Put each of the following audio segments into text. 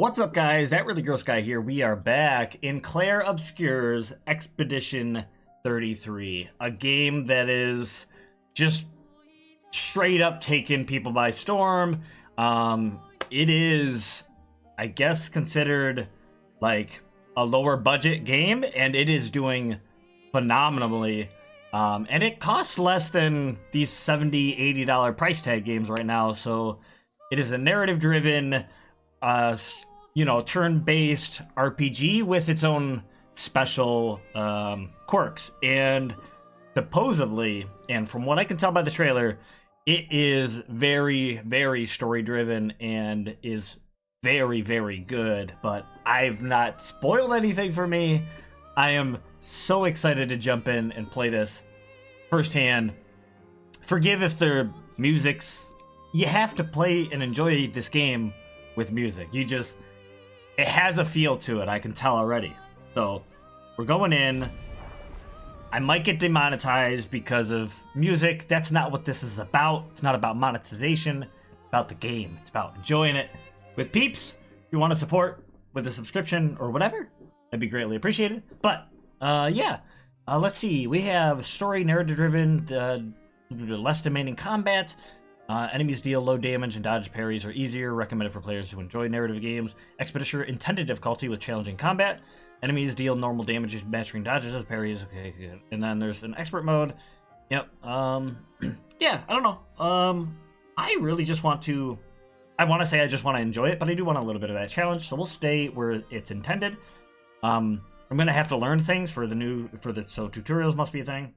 What's up, guys? That really gross guy here. We are back in Clair Obscur's Expedition 33, a game that is just straight up taking people by storm. It is, I guess, considered like a lower budget game, and it is doing phenomenally. And it costs less than these $70, $80 price tag games right now, so it is a narrative driven uh turn-based RPG with its own special quirks. And supposedly, and from what I can tell by the trailer, it is very, very story-driven and is very, very good. But I've not spoiled anything for me. I am so excited to jump in and play this firsthand. Forgive if the music's... You have to play and enjoy this game with music. It has a feel to it, I can tell already. So, we're going in. I might get demonetized because of music. That's not what this is about. It's not about monetization. It's about the game. It's about enjoying it with peeps. If you want to support with a subscription or whatever, that'd be greatly appreciated. But, let's see. We have story, narrative-driven, less demanding combat. Enemies deal low damage and dodge parries are easier. Recommended for players who enjoy narrative games. Expedition intended difficulty with challenging combat. Enemies deal normal damage, mastering dodges as parries. Okay, good. And then there's an expert mode. Yep. Yeah, I don't know. I really just want to... I want to say I just want to enjoy it, but I do want a little bit of that challenge, so we'll stay where it's intended. I'm going to have to learn things for so tutorials must be a thing.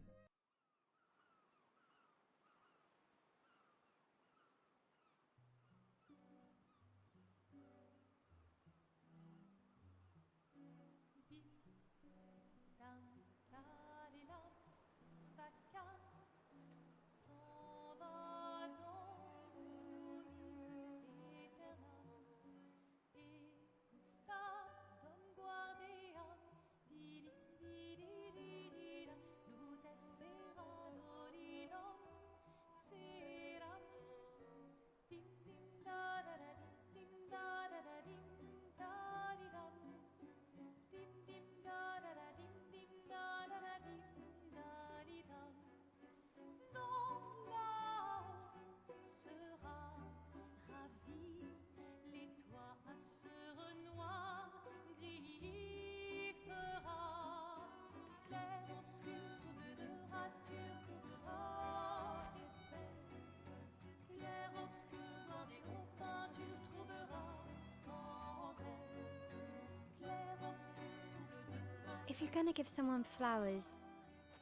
If you're gonna give someone flowers,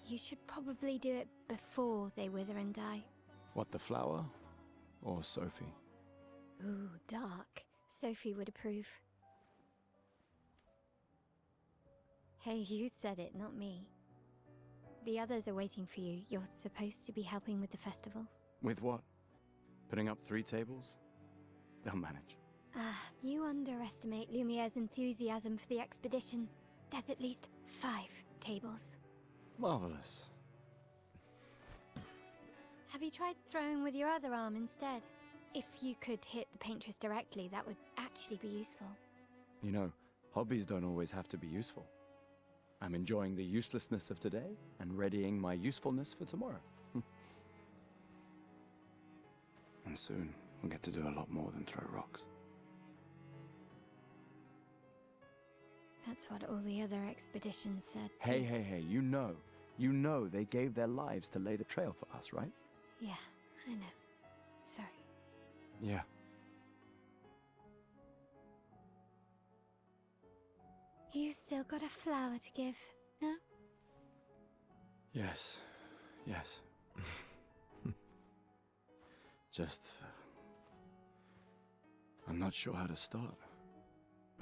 you should probably do it before they wither and die. What, the flower? Or Sophie? Ooh, dark. Sophie would approve. Hey, you said it, not me. The others are waiting for you. You're supposed to be helping with the festival. With what? Putting up 3 tables? They'll manage. You underestimate Lumiere's enthusiasm for the expedition. There's at least 5 tables. Marvelous. Have you tried throwing with your other arm instead? If you could hit the paintress directly, that would actually be useful. You know, hobbies don't always have to be useful. I'm enjoying the uselessness of today and readying my usefulness for tomorrow. And soon, we'll get to do a lot more than throw rocks. That's what all the other expeditions said. Hey, you know they gave their lives to lay the trail for us, right? Yeah, I know. Sorry. Yeah. You still got a flower to give, no? Yes. Just... I'm not sure how to start.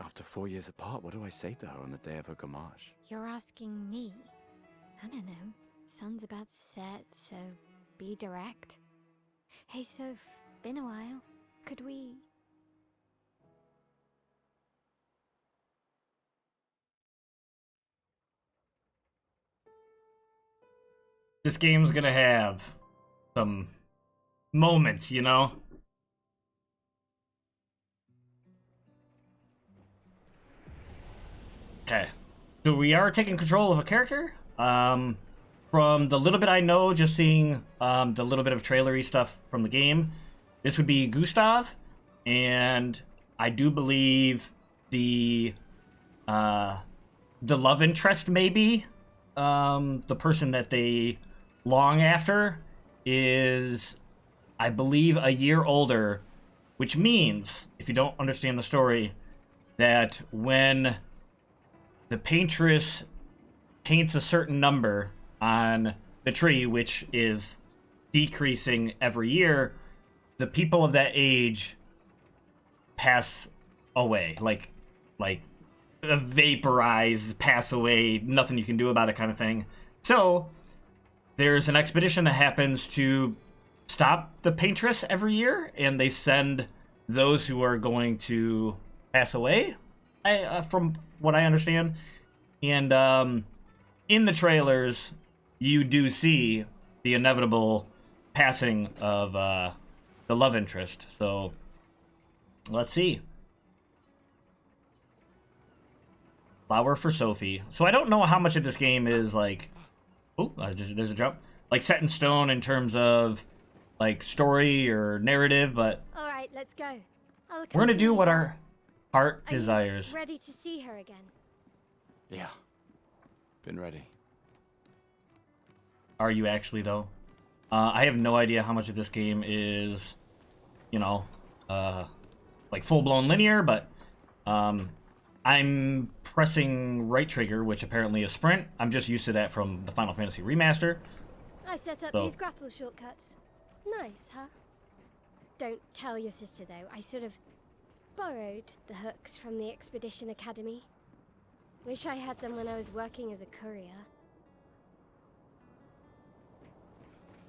After 4 years apart, what do I say to her on the day of her gamache? You're asking me? I don't know. Sun's about to set, so be direct. Hey, Soph, been a while. Could we... This game's gonna have some moments, you know? Okay. So we are taking control of a character. From the little bit I know, just seeing the little bit of trailery stuff from the game, this would be Gustav, and I do believe the love interest, maybe the person that they long after, is, I believe, a year older, which means, if you don't understand the story, that when the paintress paints a certain number on the tree, which is decreasing every year, the people of that age pass away, like vaporize, pass away, nothing you can do about it, kind of thing. So there's an expedition that happens to stop the paintress every year, and they send those who are going to pass away, from what I understand. And in the trailers, you do see the inevitable passing of the love interest. So let's see. Flower for Sophie. So I don't know how much of this game is like... Oh, there's a jump. Like set in stone in terms of like story or narrative, but... Alright, let's go. We're gonna do what our heart Are desires. you ready to see her again? Yeah. Been ready. Are you actually, though? I have no idea how much of this game is, you know, like full-blown linear, but I'm pressing right trigger, which apparently is sprint. I'm just used to that from the Final Fantasy Remaster. I set up these grapple shortcuts. Nice, huh? Don't tell your sister, though. I sort of borrowed the hooks from the Expedition Academy. Wish I had them when I was working as a courier.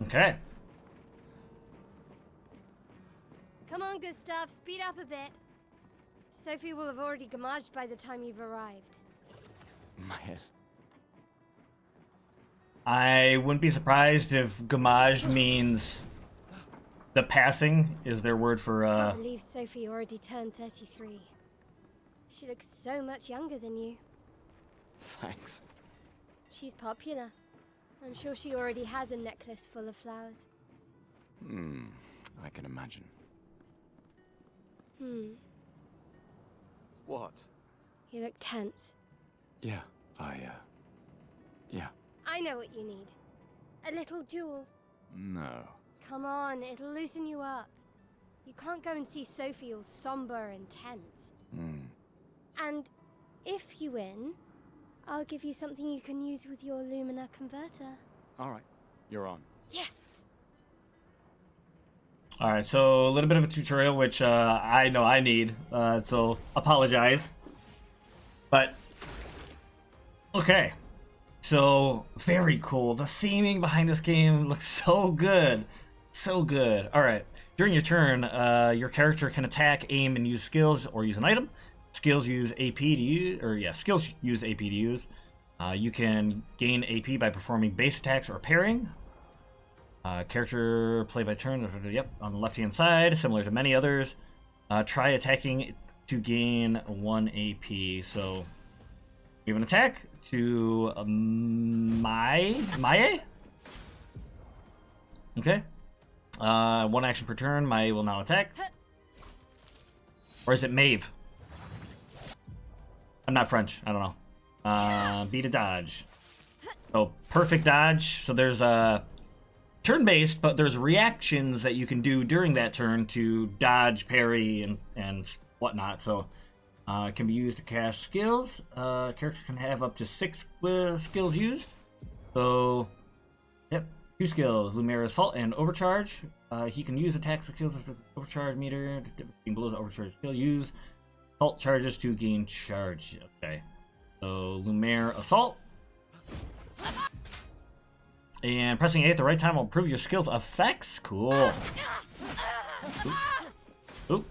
Okay. Come on, Gustav, speed up a bit. Sophie will have already gamaged by the time you've arrived. My head. I wouldn't be surprised if gamage means the passing is their word for I can't believe Sophie already turned 33. She looks so much younger than you. Thanks. She's popular. I'm sure she already has a necklace full of flowers. I can imagine. What? You look tense. Yeah, yeah. I know what you need. A little jewel. No. Come on, it'll loosen you up. You can't go and see Sophie all somber and tense. And if you win, I'll give you something you can use with your Lumina converter. Alright, you're on. Yes! Alright, so a little bit of a tutorial, which I know I need, so apologize. But, okay. So, very cool. The theming behind this game looks so good. So good. Alright, during your turn, your character can attack, aim, and use skills, or use an item. Skills use AP to use, skills use AP to use. You can gain AP by performing base attacks or parrying. Character play by turn, on the left-hand side, similar to many others. Try attacking to gain 1 AP. So, we have an attack to Maie? Okay. 1 action per turn, Maie will now attack. Or is it Maeve? I'm not French, I don't know. Beat a dodge. So, perfect dodge. So there's a turn-based, but there's reactions that you can do during that turn to dodge, parry, and whatnot. So, it can be used to cast skills. Character can have up to 6 skills used. So, yep, 2 skills: Lumiere Assault and Overcharge. He can use attack skills with overcharge meter below the overcharge skill. Use assault charges to gain charge. Okay, so Lumiere Assault. And pressing A at the right time will improve your skill's effects. Cool. Oop.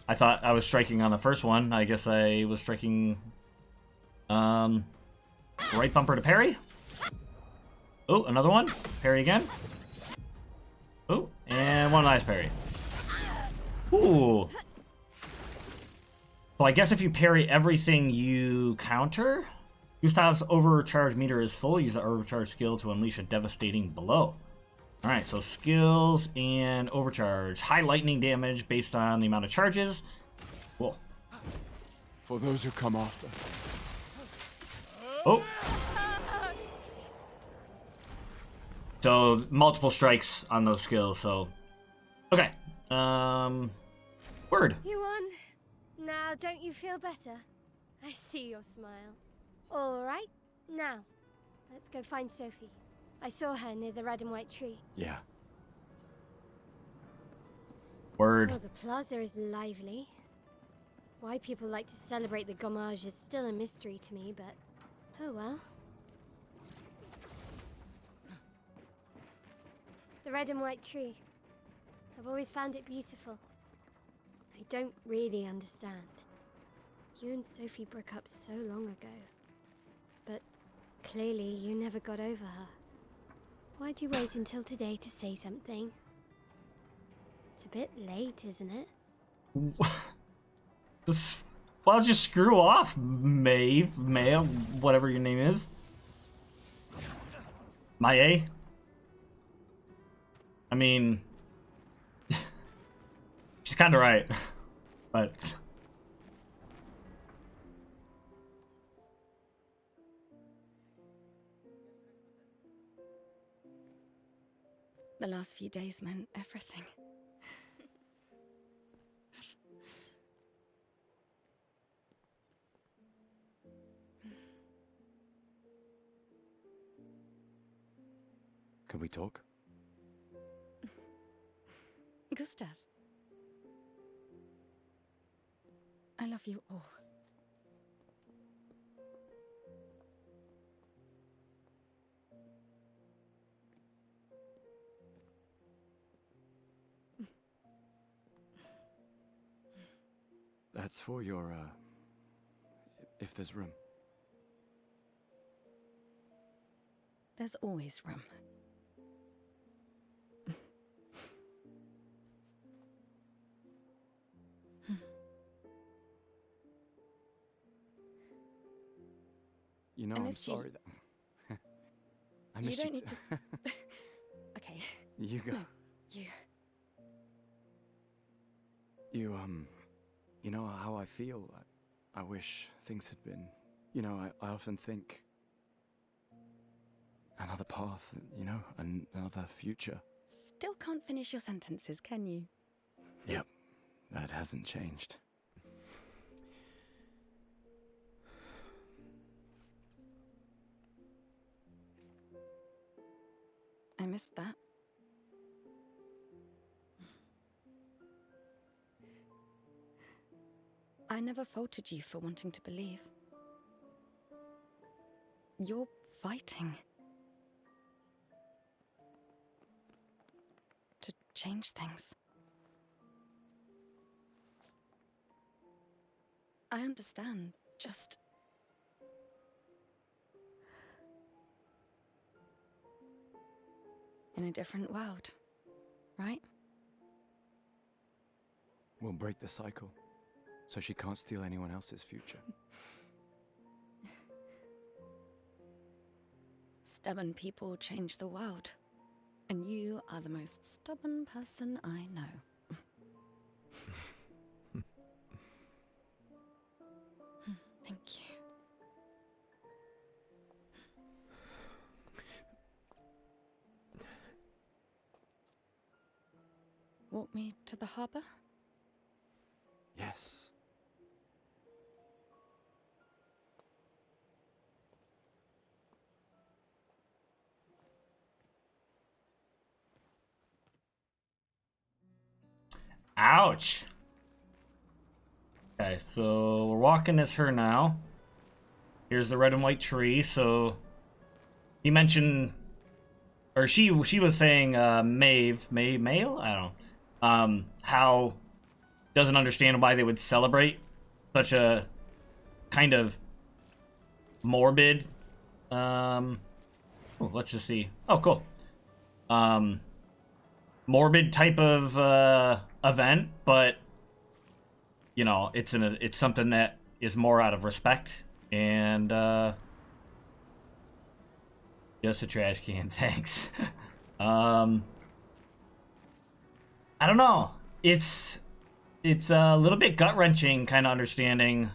I thought I was striking on the first one. I guess I was striking right bumper to parry. Oh, another one. Parry again. Oh, and one last parry. Ooh. So I guess if you parry everything you counter, Gustav's overcharge meter is full. Use the overcharge skill to unleash a devastating blow. Alright, so skills and overcharge. High lightning damage based on the amount of charges. Cool. For those who come after. Oh! So, multiple strikes on those skills, so... Okay. Word. You won. Now, don't you feel better? I see your smile. All right. Now, let's go find Sophie. I saw her near the red and white tree. Yeah. Word. Oh, the plaza is lively. Why people like to celebrate the gommage is still a mystery to me, but oh well. The red and white tree. I've always found it beautiful. I don't really understand. You and Sophie broke up so long ago. But clearly you never got over her. Why'd you wait until today to say something? It's a bit late, isn't it? Why don't you screw off, Maeve, whatever your name is? Maya? I mean... she's kinda right. But... The last few days meant everything. Can we talk? Gustav. I love you all. That's for your, if there's room. There's always room. You know, I I'm missed you. sorry that... I You missed don't need to... Okay. You go. No, you. You know how I feel? I wish things had been... You know, I often think... Another path, you know, another future. Still can't finish your sentences, can you? Yep, that hasn't changed. I missed that. I never faulted you for wanting to believe. You're fighting. To change things. I understand, just... in a different world, right? We'll break the cycle, so she can't steal anyone else's future. Stubborn people change the world. And you are the most stubborn person I know. Thank you. Walk me to the harbor? Yes. Ouch. Okay, so we're walking as her now. Here's the red and white tree. So he mentioned, or she was saying, Maeve, male? I don't know. How doesn't understand why they would celebrate such a kind of morbid. Let's just see. Oh, cool. Morbid type of event, but you know, it's something that is more out of respect. And just a trash can, thanks. I don't know. It's a little bit gut-wrenching kind of understanding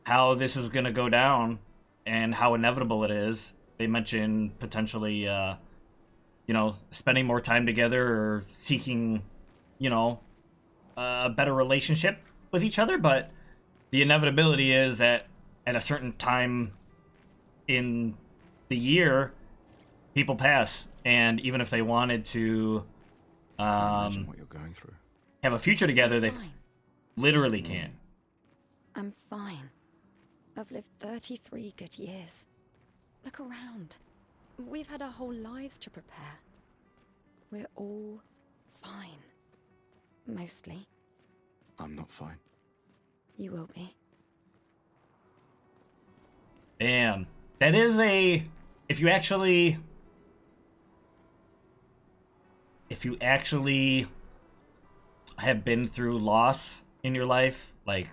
how this is going to go down and how inevitable it is. They mentioned potentially, you know, spending more time together or seeking, you know, a better relationship with each other. But the inevitability is that at a certain time in the year, people pass. And even if they wanted to Imagine what you're going through. have a future together, they Fine. literally can't. I'm fine. I've lived 33 good years. Look around. We've had our whole lives to prepare. We're all fine. Mostly. I'm not fine. You will be. Damn. That is a... If you actually have been through loss in your life, like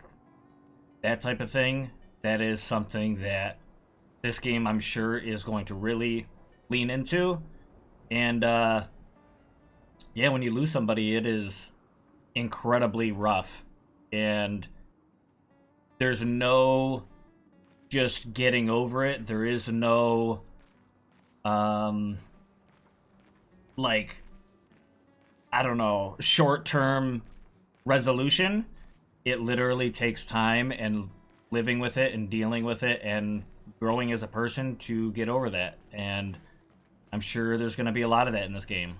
that type of thing, that is something that this game, I'm sure, is going to really lean into. And yeah, when you lose somebody, it is incredibly rough. And there's no just getting over it. There is no like, I don't know, short-term resolution. It literally takes time and living with it and dealing with it and growing as a person to get over that. And I'm sure there's going to be a lot of that in this game.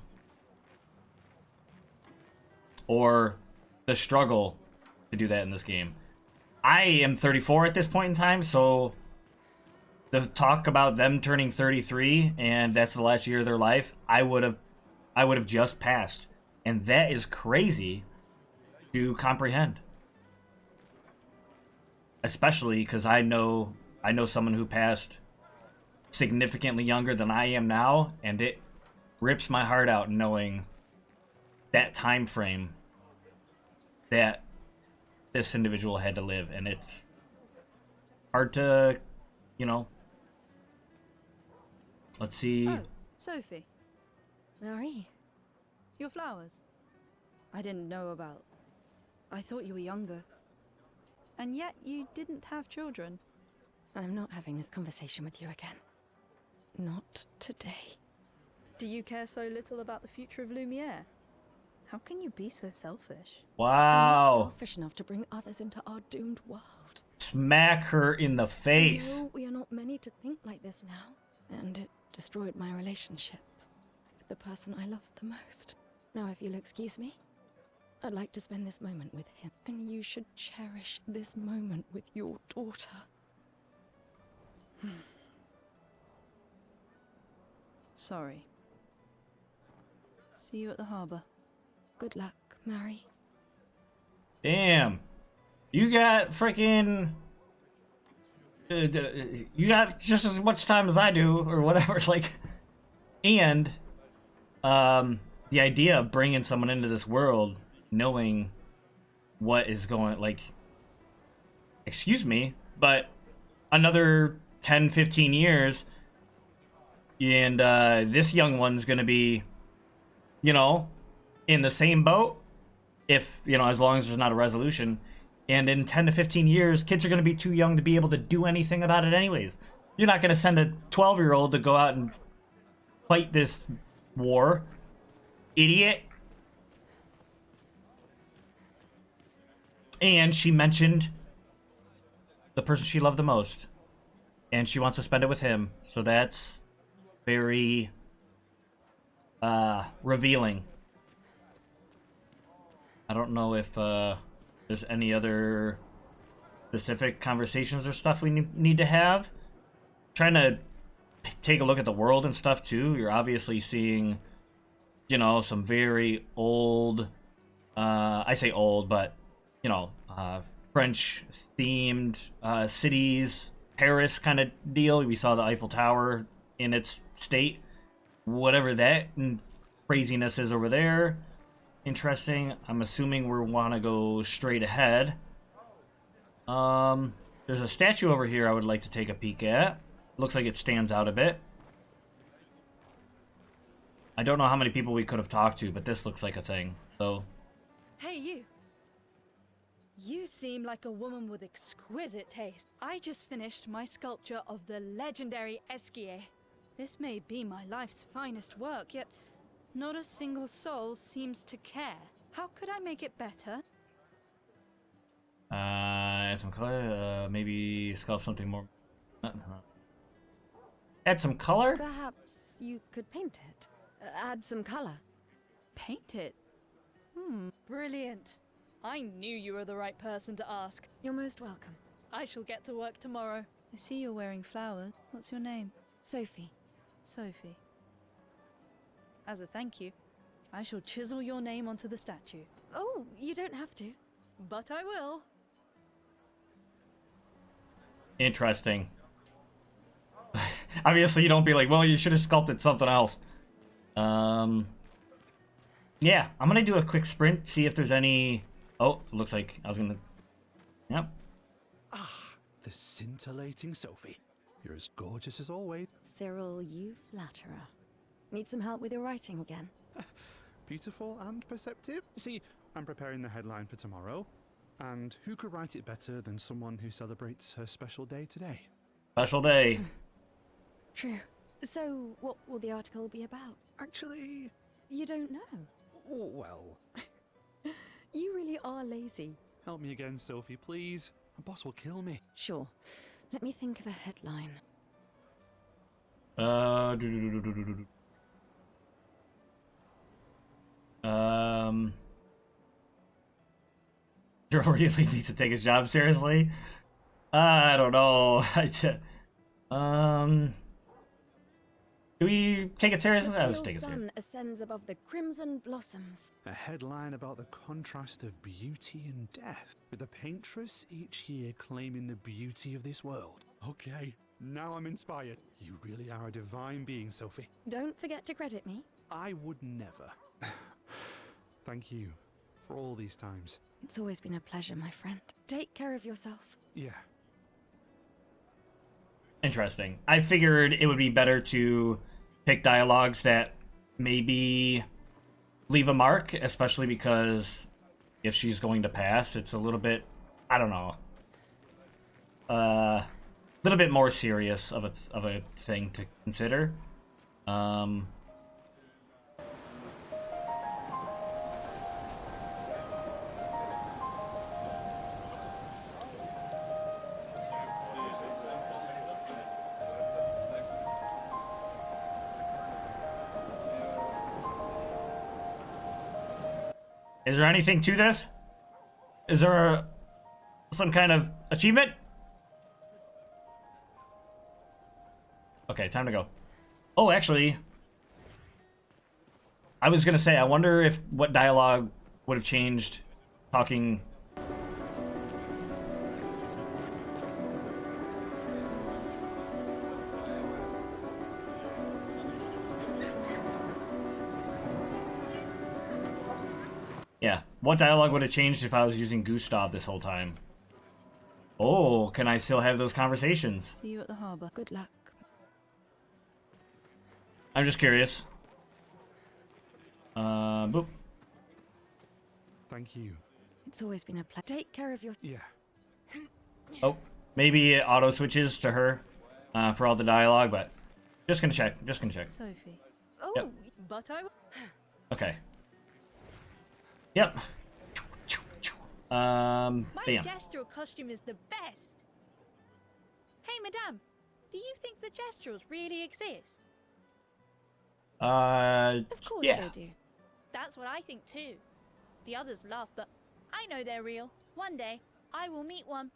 Or the struggle to do that in this game. I am 34 at this point in time, so the talk about them turning 33 and that's the last year of their life, I would have just passed. And that is crazy to comprehend. Especially because I know someone who passed significantly younger than I am now, and it rips my heart out knowing that time frame that this individual had to live. And it's hard to, you know, let's see. Oh, Sophie, Marie. your flowers. I didn't know about. I thought you were younger. And yet you didn't have children. I'm not having this conversation with you again. Not today. Do you care so little about the future of Lumiere? How can you be so selfish? I'm not Wow. selfish enough to bring others into our doomed world. Smack her in the face. No, we are not many to think like this now. And it destroyed my relationship with the person I loved the most. Now, if you'll excuse me, I'd like to spend this moment with him. And you should cherish this moment with your daughter. Sorry. See you at the harbour. Good luck, Mary. Damn. You got freaking... you got just as much time as I do, or whatever. Like, and the idea of bringing someone into this world, knowing what is going, like, excuse me, but another 10, 15 years, and this young one's gonna be, you know, in the same boat, if, you know, as long as there's not a resolution. And in 10 to 15 years, kids are going to be too young to be able to do anything about it anyways. You're not going to send a 12-year-old to go out and fight this war. Idiot. And she mentioned the person she loved the most. And she wants to spend it with him. So that's very revealing. I don't know if there's any other specific conversations or stuff we need to have. Trying to take a look at the world and stuff too. You're obviously seeing, you know, some very old, I say old, but, you know, French themed cities, Paris kind of deal. We saw the Eiffel Tower in its state. Whatever that craziness is over there. Interesting. I'm assuming we want to go straight ahead. There's a statue over here I would like to take a peek at. Looks like it stands out a bit. I don't know how many people we could have talked to, but this looks like a thing, so... Hey, you! You seem like a woman with exquisite taste. I just finished my sculpture of the legendary Esquier. This may be my life's finest work, yet not a single soul seems to care. How could I make it better? Add some color, maybe sculpt something more... Add some color? Perhaps you could paint it. Add some color. Paint it? Brilliant. I knew you were the right person to ask. You're most welcome. I shall get to work tomorrow. I see you're wearing flowers. What's your name? Sophie. Sophie. As a thank you, I shall chisel your name onto the statue. Oh, you don't have to. But I will. Interesting. Obviously, you don't be like, well, you should have sculpted something else. Yeah, I'm gonna do a quick sprint, see if there's any... Oh, it looks like I was gonna... Yep. Ah, the scintillating Sophie. You're as gorgeous as always. Cyril, you flatterer. Need some help with your writing again? Beautiful and perceptive. See, I'm preparing the headline for tomorrow. And who could write it better than someone who celebrates her special day today? Special day. True. So, what will the article be about? Actually, You don't know. well, You really are lazy. help me again, Sophie, please. My boss will kill me. Sure. Let me think of a headline. Joe really needs to take his job seriously. I don't know. Do we take it seriously? The Let's pale take it seriously. sun ascends above the crimson blossoms. A headline about the contrast of beauty and death, with the paintress each year claiming the beauty of this world. Okay, now I'm inspired. You really are a divine being, Sophie. Don't forget to credit me. I would never. Thank you for all these times. It's always been a pleasure, my friend. Take care of yourself. Yeah. Interesting. I figured it would be better to pick dialogues that maybe leave a mark, especially because if she's going to pass, it's a little bit, I don't know, a little bit more serious of a thing to consider. Is there anything to this? Is there some kind of achievement? Okay, time to go. Oh, actually, I was gonna say, I wonder if what dialogue would have changed talking. Yeah, what dialogue would have changed if I was using Gustav this whole time? Oh, can I still have those conversations? See you at the harbor. Good luck. I'm just curious. Boop. Thank you. It's always been a pleasure. Take care of your... Yeah. Oh, maybe it auto switches to her for all the dialogue, but just gonna check. Just gonna check. Sophie. Oh, Yep. But I will. Okay. Yep. My Bam. gestural costume is the best. Hey, madame, do you think the gesturals really exist? of course yeah. they do. That's what I think too. The others laugh, but I know they're real. One day, I will meet one,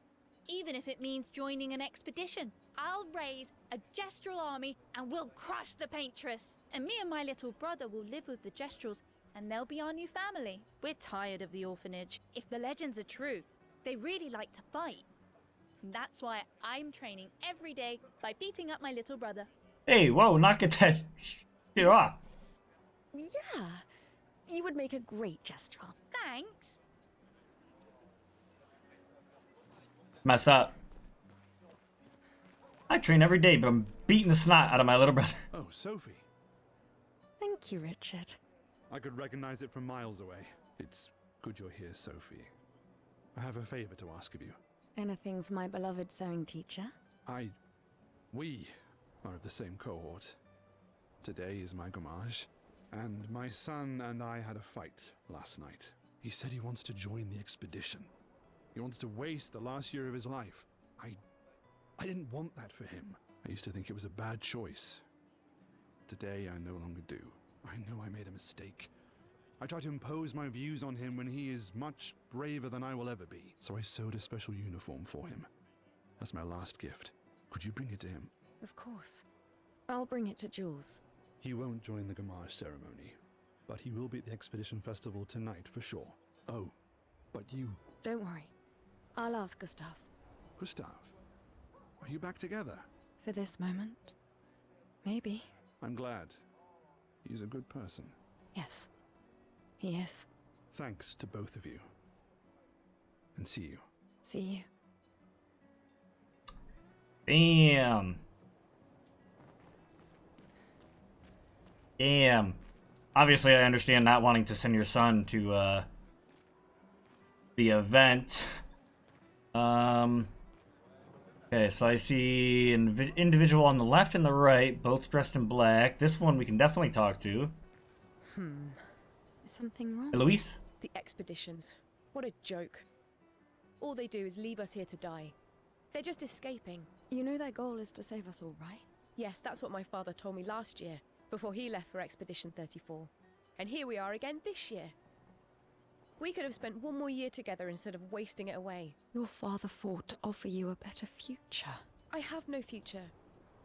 even if it means joining an expedition. I'll raise a gestural army and we'll crush the paintress. And me and my little brother will live with the gesturals and they'll be our new family. We're tired of the orphanage. If the legends are true, they really like to fight. That's why I'm training every day by beating up my little brother. Hey, whoa, knock it that shit off. Yeah. You would make a great gestural. Thanks. Messed up. I train every day, but I'm beating the snot out of my little brother. Oh, Sophie. Thank you, Richard. I could recognize it from miles away. It's good you're here, Sophie. I have a favor to ask of you. Anything for my beloved sewing teacher? We are of the same cohort. Today is my gommage, and my son and I had a fight last night. He said he wants to join the expedition. He wants to waste the last year of his life. I didn't want that for him. I used to think it was a bad choice. Today, I no longer do. I know I made a mistake. I tried to impose my views on him when he is much braver than I will ever be. So I sewed a special uniform for him. That's my last gift. Could you bring it to him? Of course. I'll bring it to Jules. He won't join the Gamage ceremony, but he will be at the Expedition Festival tonight for sure. Oh, but you... Don't worry. I'll ask Gustav. Gustav, are you back together? For this moment? Maybe. I'm glad. He's a good person. Yes. He is. Thanks to both of you. And see you. See you. Damn. Damn. Obviously, I understand not wanting to send your son to the event. Okay, so I see an individual on the left and the right, both dressed in black. This one we can definitely talk to. Is something wrong? Hey, Luis? The expeditions. What a joke. All they do is leave us here to die. They're just escaping. You know their goal is to save us all, right? Yes, that's what my father told me last year, before he left for Expedition 34. And here we are again this year. We could have spent one more year together instead of wasting it away. Your father fought to offer you a better future. I have no future.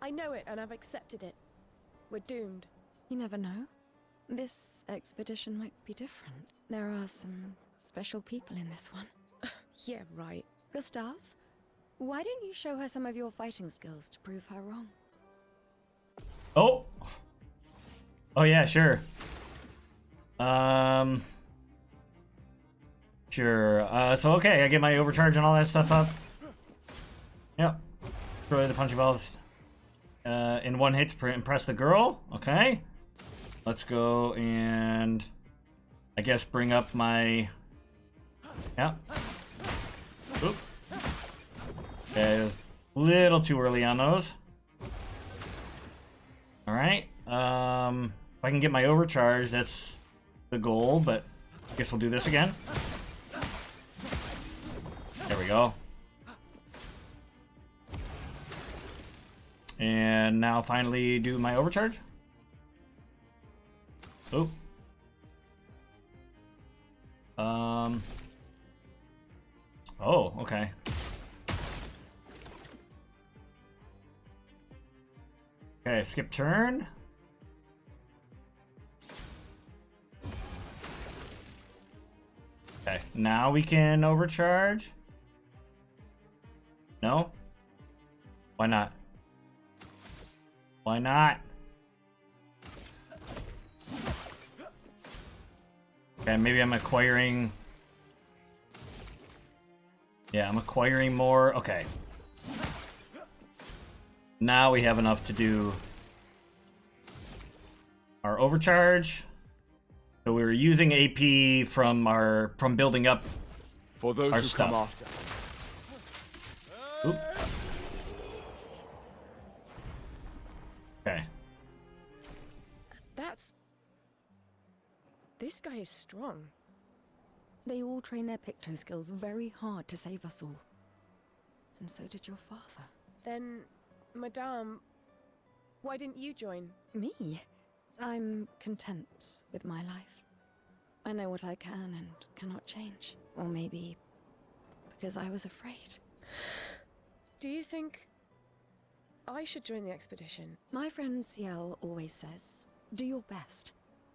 I know it and I've accepted it. We're doomed. You never know. This expedition might be different. There are some special people in this one. Yeah, right. Gustav, why don't you show her some of your fighting skills to prove her wrong? Oh! Oh yeah, sure. Sure. So okay, I get my overcharge and all that stuff up. Yep. Destroy the punching balls in one hit to impress the girl. Okay. Let's go and I guess bring up my... Yep. Oop. Okay, it was a little too early on those. Alright. If I can get my overcharge, that's the goal, but I guess we'll do this again. There we go. And now finally do my overcharge. Oh. Oh, okay. Okay, skip turn. Okay, now we can overcharge. No? Why not? Why not? Okay, maybe I'm acquiring... Yeah, I'm acquiring more. Okay. Now we have enough to do our overcharge. So we were using AP from building up For those our who stuff. come after. Oop. Okay. This guy is strong. They all train their picto skills very hard to save us all. And so did your father. Then, Madame, why didn't you join? Me? I'm content with my life. I know what I can and cannot change. Or maybe because I was afraid. Do you think I should join the expedition? My friend Ciel always says, do your best.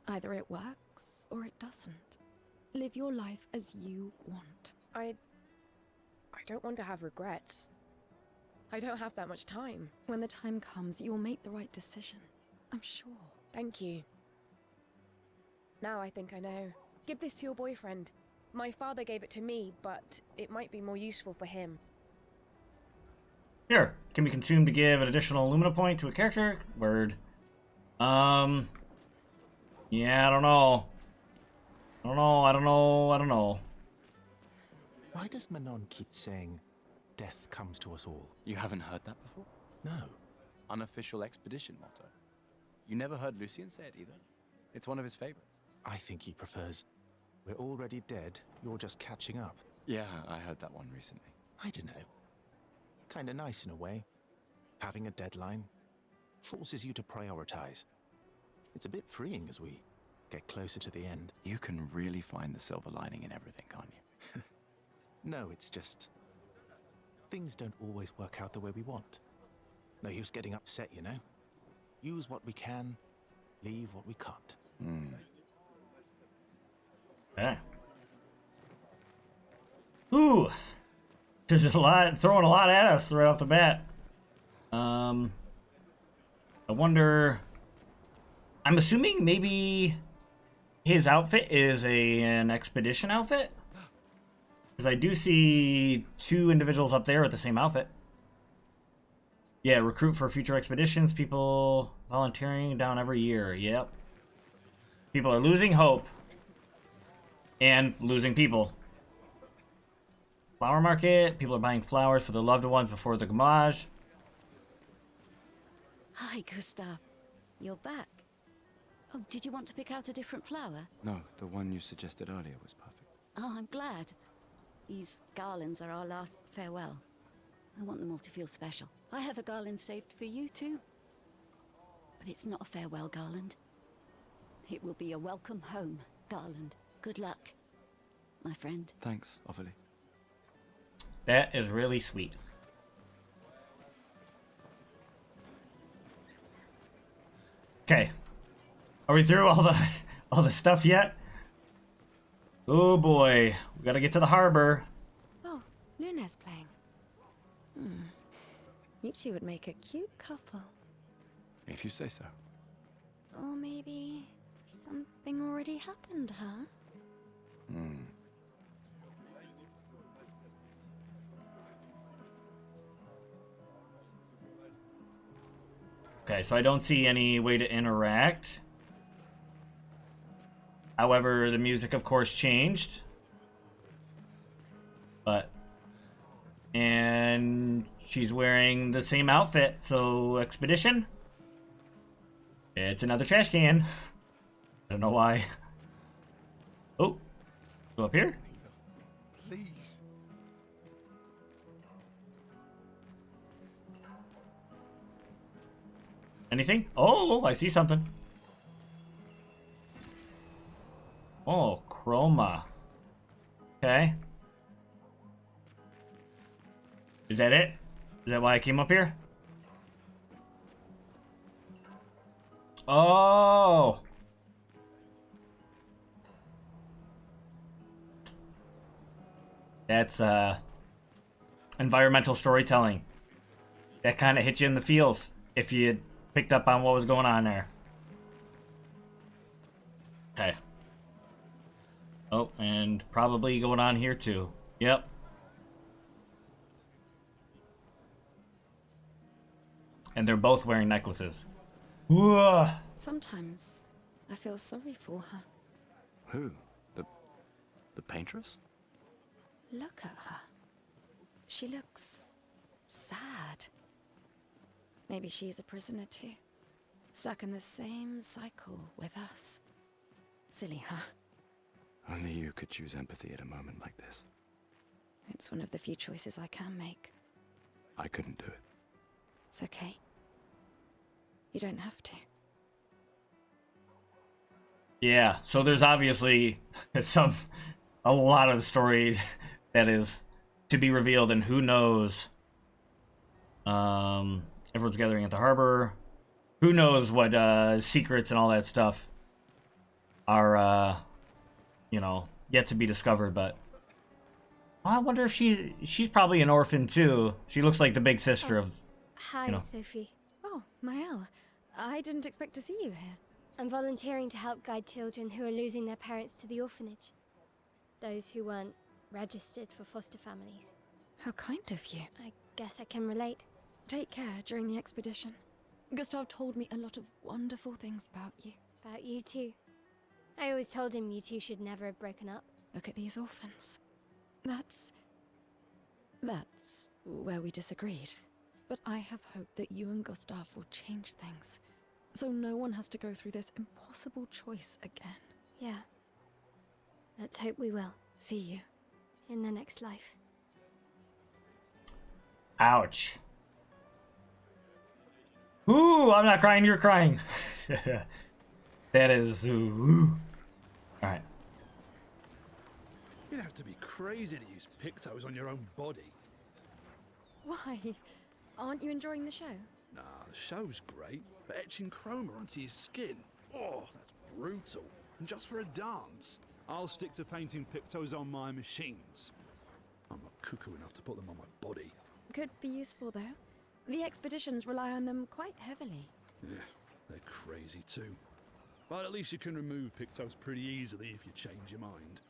Either it works or it doesn't. Live your life as you want. I don't want to have regrets. I don't have that much time. When the time comes, you'll make the right decision. I'm sure. Thank you. Now I think I know. Give this to your boyfriend. My father gave it to me, but it might be more useful for him. Here, can be consumed to give an additional Lumina point to a character. Word. Yeah, I don't know. I don't know. Why does Manon keep saying, death comes to us all? You haven't heard that before? No. Unofficial expedition motto. You never heard Lucien say it either? It's one of his favorites. I think he prefers, we're already dead, you're just catching up. Yeah, I heard that one recently. I don't know. Kinda nice in a way. Having a deadline forces you to prioritize. It's a bit freeing as we get closer to the end. You can really find the silver lining in everything, can't you? No, it's just... things don't always work out the way we want. No use getting upset, you know? Use what we can, leave what we can't. Yeah. Ooh. There's just throwing a lot at us right off the bat. I wonder... I'm assuming maybe his outfit is an expedition outfit? Because I do see 2 individuals up there with the same outfit. Yeah, recruit for future expeditions. People volunteering down every year. Yep. People are losing hope. And losing people. Flower market. People are buying flowers for their loved ones before the gamage. Hi, Gustav. You're back. Oh, did you want to pick out a different flower? No, the one you suggested earlier was perfect. Oh, I'm glad. These garlands are our last farewell. I want them all to feel special. I have a garland saved for you, too. But it's not a farewell garland. It will be a welcome home garland. Good luck, my friend. Thanks, Ophelie. That is really sweet. Okay. Are we through all the stuff yet? Oh boy, we gotta get to the harbor. Oh, Luna's playing. You two would make a cute couple. If you say so. Or maybe something already happened, huh? Okay, so I don't see any way to interact. However, the music, of course, changed. And she's wearing the same outfit, so expedition? It's another trash can. I don't know why. Oh, go up here? Please. Anything? Oh, I see something. Oh, chroma. Okay. Is that it? Is that why I came up here? Oh! That's, environmental storytelling. That kind of hit you in the feels if you picked up on what was going on there. Okay. Oh, and probably going on here too. Yep. And they're both wearing necklaces. Whoa. Sometimes I feel sorry for her. Who? The paintress? Look at her. She looks sad. Maybe she's a prisoner too. Stuck in the same cycle with us. Silly, huh? Only you could choose empathy at a moment like this. It's one of the few choices I can make. I couldn't do it. It's okay. You don't have to. Yeah, so there's obviously a lot of story that is to be revealed, and who knows. Everyone's gathering at the harbor. Who knows what secrets and all that stuff are, yet to be discovered. But I wonder if she's probably an orphan too. She looks like the big sister of. Hi, Sophie. Oh, Maëlle. I didn't expect to see you here. I'm volunteering to help guide children who are losing their parents to the orphanage. Those who weren't registered for foster families. How kind of you. I guess I can relate. Take care during the expedition. Gustav told me a lot of wonderful things about you. About you too. I always told him you two should never have broken up. Look at these orphans. That's where we disagreed. But I have hope that you and Gustav will change things, so no one has to go through this impossible choice again. Yeah. Let's hope we will. See you. In the next life. Ouch. Ooh, I'm not crying, you're crying. That is... Ooh. Alright. You'd have to be crazy to use pictos on your own body. Why? Aren't you enjoying the show? Nah, the show's great, but etching chroma onto your skin, oh, that's brutal. And just for a dance, I'll stick to painting pictos on my machines. I'm not cuckoo enough to put them on my body. Could be useful, though. The expeditions rely on them quite heavily. Yeah, they're crazy too. But at least you can remove pictos pretty easily if you change your mind.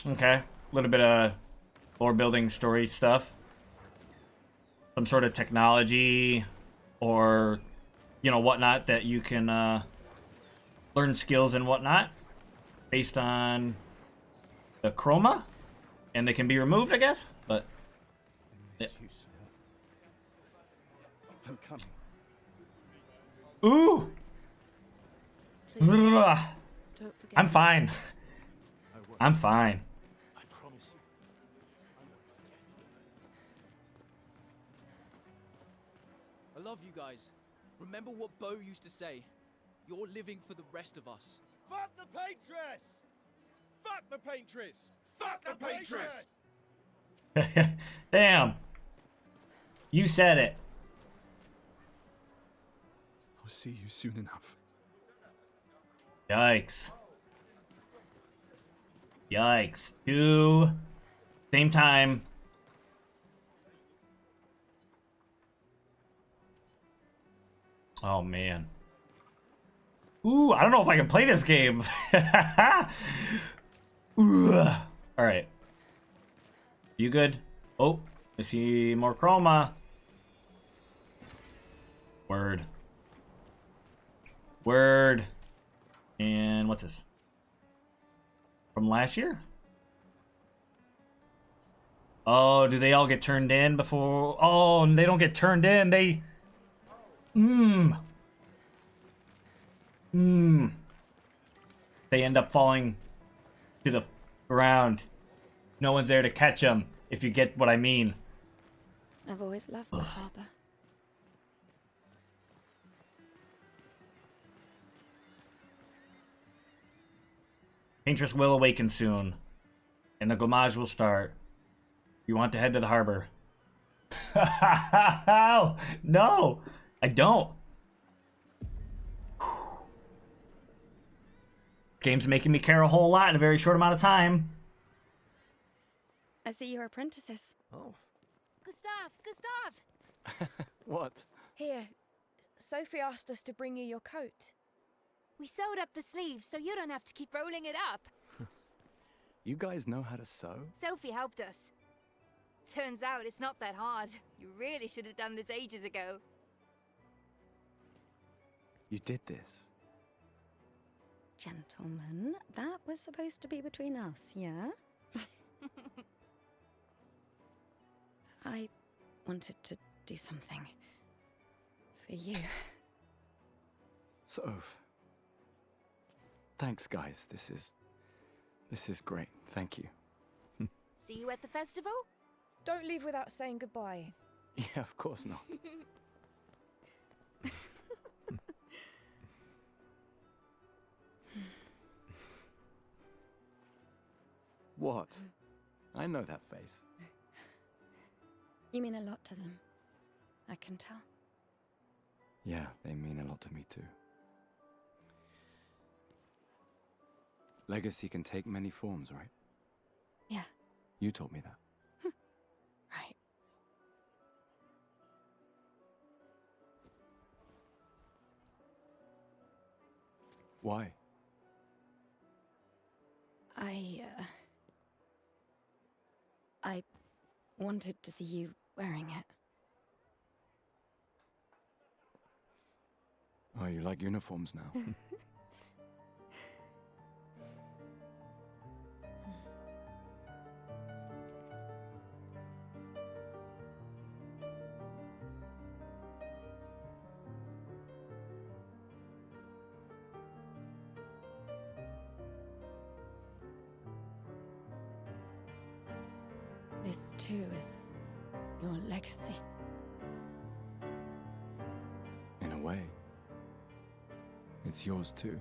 Okay. A little bit of lore building story stuff. Some sort of technology or, you know, whatnot that you can learn skills and whatnot based on the chroma. And they can be removed, I guess. But I miss you still. I'm coming. ooh, Ugh. Don't forget. I'm fine. I won't. I'm fine. I promise you. I won't forget. I love you guys. Remember what Bo used to say. You're living for the rest of us. Fuck the Paintress! Fuck the Paintress! Fuck the Paintress! Damn. You said it. I'll see you soon enough. Yikes. Yikes. Two. Same time. Oh, man. Ooh, I don't know if I can play this game. Alright. You good? Oh, I see more chroma. Word. Word. And what's this? From last year? Oh, do they all get turned in before? Oh, they don't get turned in. They... They end up falling to the ground. No one's there to catch them, if you get what I mean. I've always loved the harbor. Paintress will awaken soon, and the gommage will start. You want to head to the harbor. No, I don't. Game's making me care a whole lot in a very short amount of time. I see you're apprentices. Oh. Gustav! What? Here, Sophie asked us to bring you your coat. We sewed up the sleeves so you don't have to keep rolling it up. You guys know how to sew? Sophie helped us. Turns out it's not that hard. You really should have done this ages ago. You did this? Gentlemen, that was supposed to be between us, yeah? I wanted to do something for you. Soph. Thanks, guys. This is great. Thank you. See you at the festival? Don't leave without saying goodbye. Yeah, of course not. What? I know that face. You mean a lot to them. I can tell. Yeah, they mean a lot to me too. Legacy can take many forms, right? Yeah, You told me that. right. Why? I wanted to see you wearing it. Oh, you like uniforms now? This too is your legacy. In a way, it's yours too.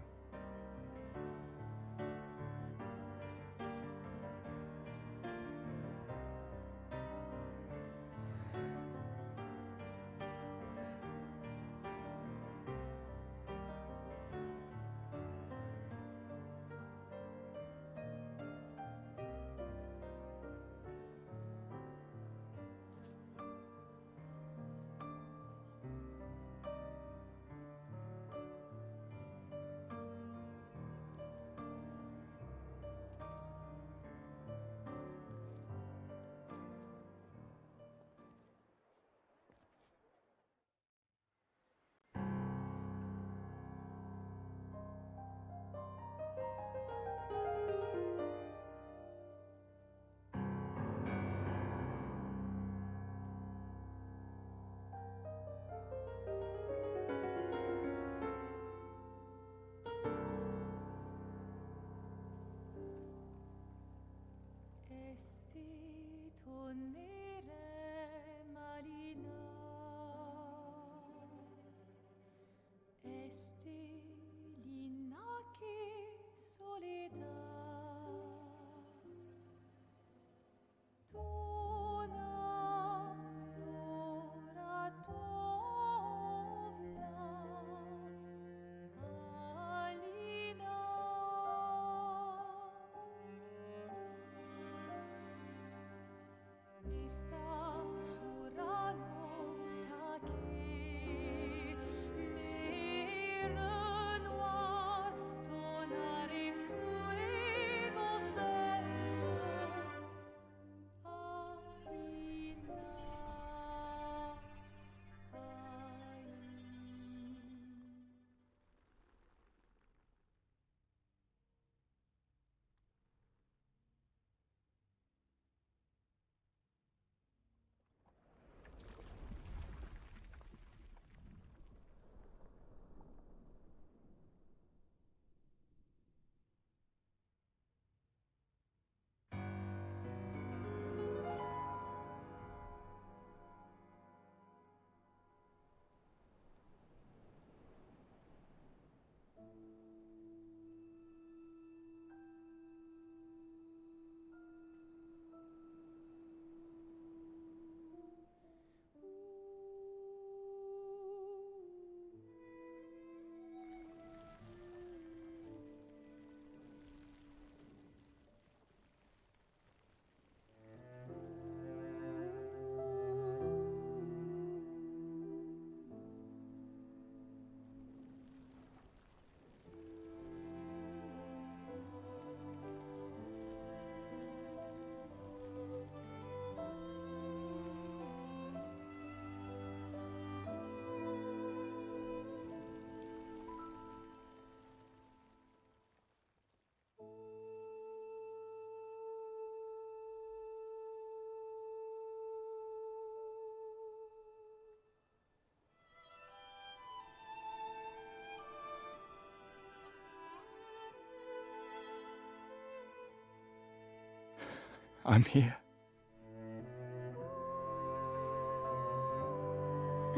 I'm here.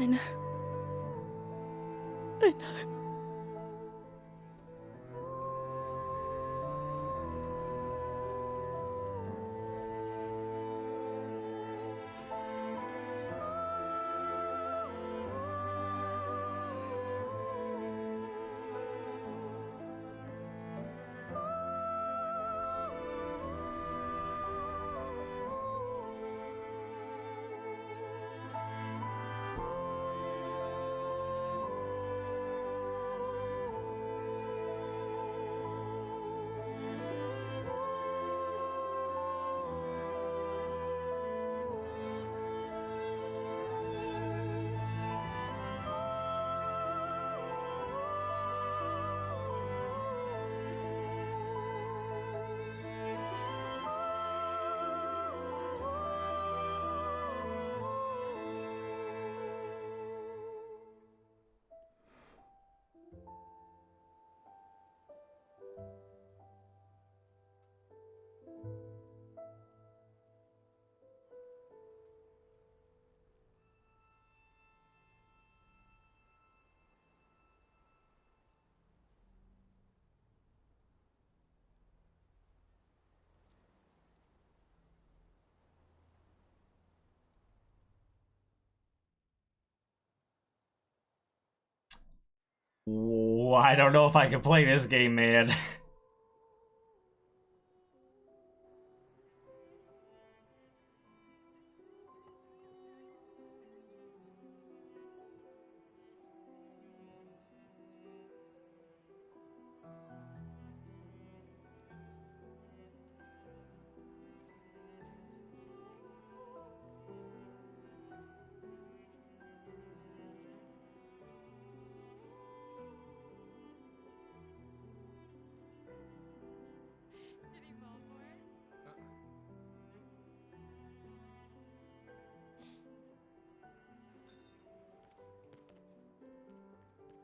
I know. I know. Oh, I don't know if I can play this game, man.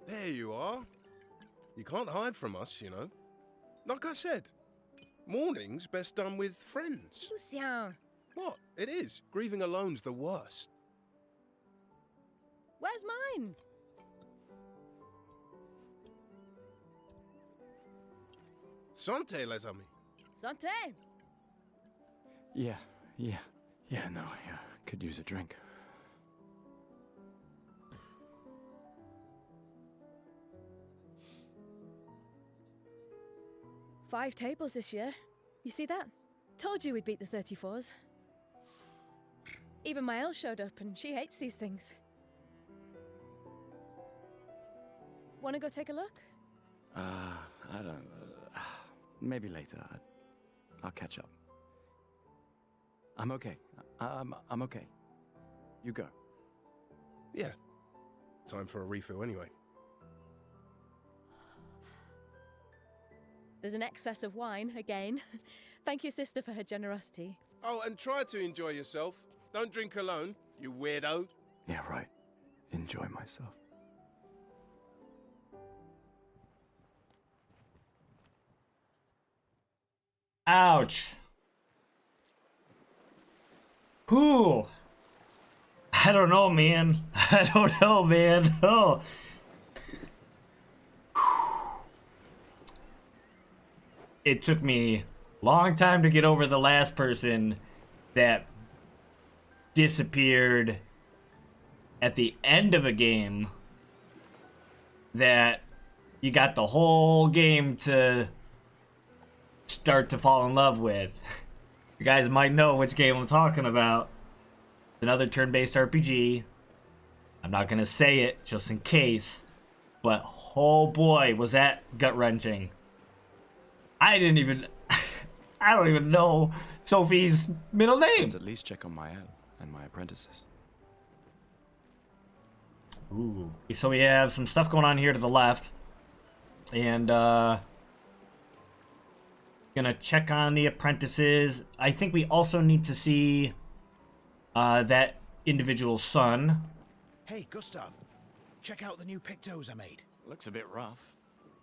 There you are. You can't hide from us, you know. Like I said, mourning's best done with friends. Lucien, What? It is. Grieving alone's the worst. where's mine? Santé, les amis. Santé! Yeah, no, I could use a drink. Five tables this year. You see that? Told you we'd beat the 34s. Even my Elle showed up, and she hates these things. Wanna go take a look? I don't... maybe later. I'll catch up. I'm okay. I'm okay. You go. Yeah. Time for a refill anyway. There's an excess of wine, again. Thank you, sister, for her generosity. Oh, and try to enjoy yourself. Don't drink alone, you weirdo. Yeah, right. Enjoy myself. Ouch. Whew. I don't know, man. I don't know, man. Oh. It took me a long time to get over the last person that disappeared at the end of a game that you got the whole game to start to fall in love with. You guys might know which game I'm talking about. Another turn-based RPG. I'm not gonna say it just in case, but oh boy, was that gut-wrenching. I don't even know Sophie's middle name. Let's at least check on my Elle and my apprentices. Ooh. So we have some stuff going on here to the left. And, gonna check on the apprentices. I think we also need to see, that individual's son. Hey, Gustav. Check out the new pictos I made. Looks a bit rough.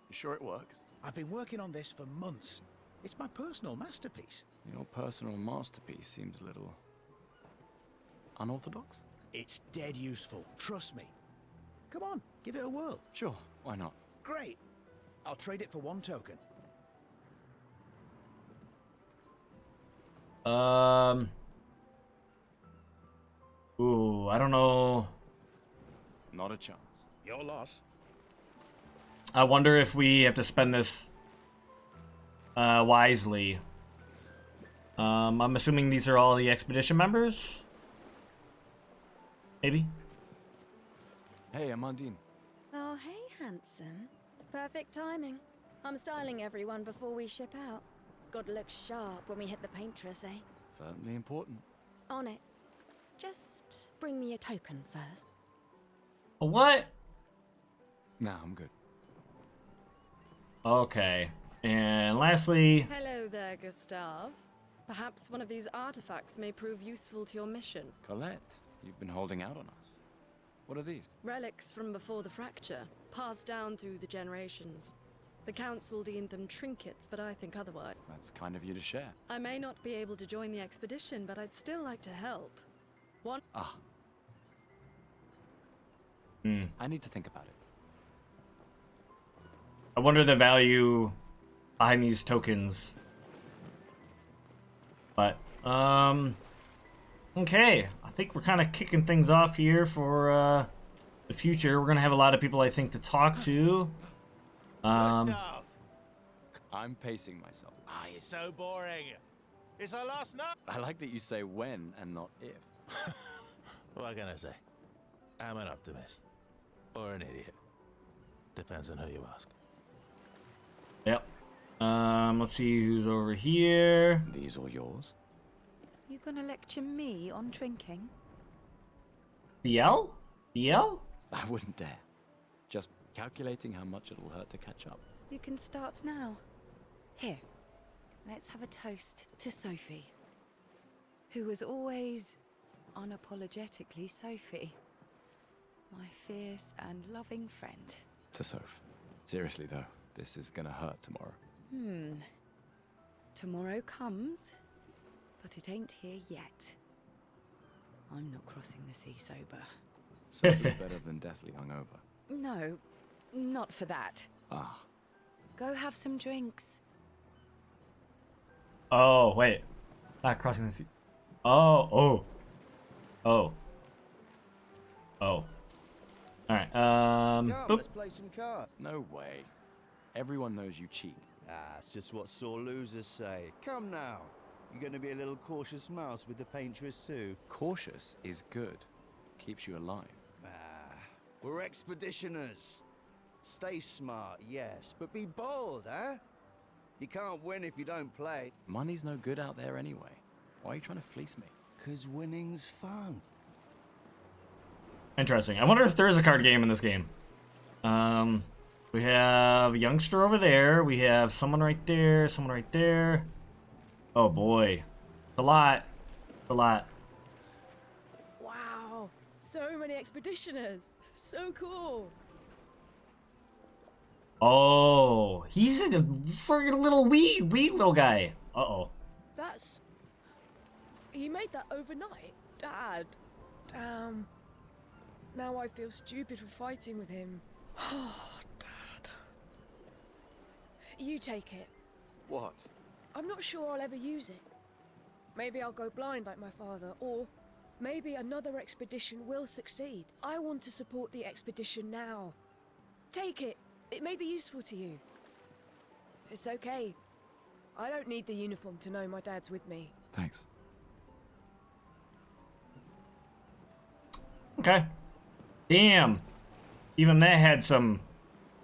You sure it works? I've been working on this for months. It's my personal masterpiece. Your personal masterpiece seems a little... unorthodox? It's dead useful, trust me. Come on, give it a whirl. Sure, why not? Great. I'll trade it for one token. Ooh, I don't know. Not a chance. Your loss. I wonder if we have to spend this wisely. I'm assuming these are all the expedition members? Maybe? Hey, Amandine. Oh, hey, handsome. Perfect timing. I'm styling everyone before we ship out. Gotta look sharp when we hit the paintress, eh? Certainly important. On it. Just bring me a token first. A what? Nah, I'm good. Okay. And lastly... Hello there, Gustav. Perhaps one of these artifacts may prove useful to your mission. Colette, you've been holding out on us. What are these? Relics from before the fracture, passed down through the generations. The council deemed them trinkets, but I think otherwise. That's kind of you to share. I may not be able to join the expedition, but I'd still like to help. Ah. I need to think about it. I wonder the value behind these tokens. But, okay. I think we're kind of kicking things off here for the the future. We're gonna have a lot of people, I think, to talk to. Gustav! I'm pacing myself. Ah, you're so boring. It's our last night. I like that you say when and not if. What can I say? I'm an optimist. Or an idiot. Depends on who you ask. Yep. Let's see who's over here. These all yours? You gonna lecture me on drinking? DL? DL? I wouldn't dare. Just calculating how much it'll hurt to catch up. You can start now. Here, let's have a toast to Sophie, who was always unapologetically Sophie. My fierce and loving friend. To Soph. Seriously though, this is gonna hurt tomorrow. Tomorrow comes, but it ain't here yet. I'm not crossing the sea sober. Sober's better than deathly hungover. No, not for that. Ah. Go have some drinks. Oh, wait. Not crossing the sea. Oh. Alright, Come, boop. let's play some cards. No way. Everyone knows you cheat. Ah, it's just what sore losers say. Come now. You're going to be a little cautious mouse with the paintress too. Cautious is good. Keeps you alive. Ah, we're expeditioners. Stay smart, yes, but be bold, huh? You can't win if you don't play. Money's no good out there anyway. Why are you trying to fleece me? 'Cause winning's fun. Interesting. I wonder if there is a card game in this game. We have a youngster over there. We have someone right there. Someone right there. Oh boy. It's a lot. It's a lot. Wow, so many expeditioners. So cool. Oh, he's a friggin' little wee little guy. Uh-oh. That's... He made that overnight? Dad. Damn. Now I feel stupid for fighting with him. Oh, Dad. You take it. What? I'm not sure I'll ever use it. Maybe I'll go blind like my father, or maybe another expedition will succeed. I want to support the expedition now. Take it. It may be useful to you. It's okay. I don't need the uniform to know my dad's with me. Thanks. Okay. Damn. Even that had some